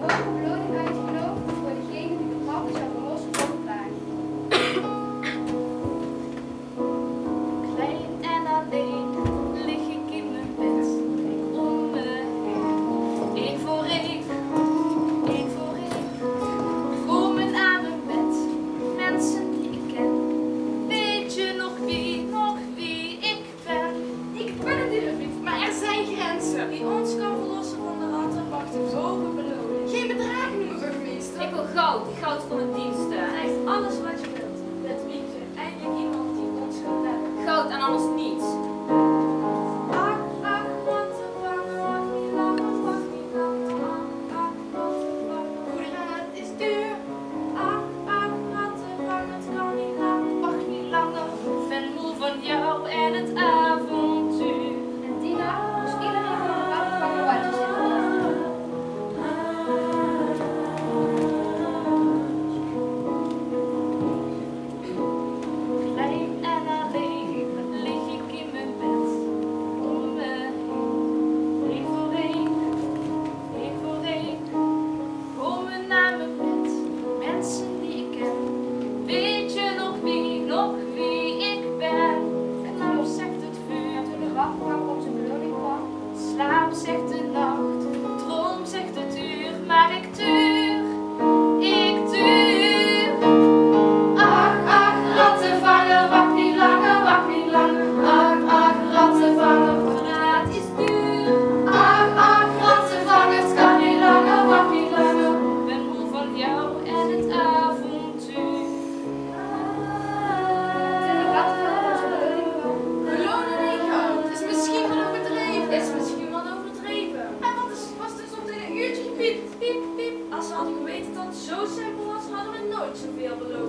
hoge beloning uitgeloofd voor degene die de grap zou verlossen van de plaag. Klein en alleen lig ik in mijn bed, kijk om me heen. Eén voor één, komen aan mijn bed. Mensen die ik ken. Weet je nog wie ik ben? Ik ben het niet, maar er zijn grenzen. Wie ons kan verlossen van de ratten, wacht op hoge beloning. Geen bedragen noemen, burgemeester. Ik wil goud, goud voor mijn diensten. Hij heeft alles wat je wilt. Het wiekje, eindelijk iemand die ons gaat redden. Goud en alles niets. Ach, ratten vangen, wacht niet langer, wacht niet langer. Ach, ratten vangen, Goederen, het is duur. ach, ratten vangen, het kan niet langer, wacht niet langer. Ik ben moe van jou en het avontuur. En die nacht moest iedereen van de rattenvanger watjes in de nacht. Klein en alleen lig ik in mijn bed. Om me heen, één voor één, komen naar mijn bed. Mensen die ik ken. Weet je nog wie ik ben? Slaap zegt het vuur, Toen de rattenvanger op zijn beloning kwam, slaap zegt de nacht, droom zegt het uur, maar ik tuur. Ach, rattenvanger, wacht niet langer, wacht niet langer. Ach, rattenvanger, verraad is duur. Ach, rattenvanger, het kan niet langer, wacht niet langer. Ik ben moe van jou en het avontuur. toen de rattenvanger op zijn beloning kwam, Belonen in goud is misschien wel overdreven. Is misschien wat overdreven. En wat was dus op in een uurtje gepiept? Piep, piep. Als we hadden geweten dat het zo simpel was, hadden we nooit zoveel beloofd.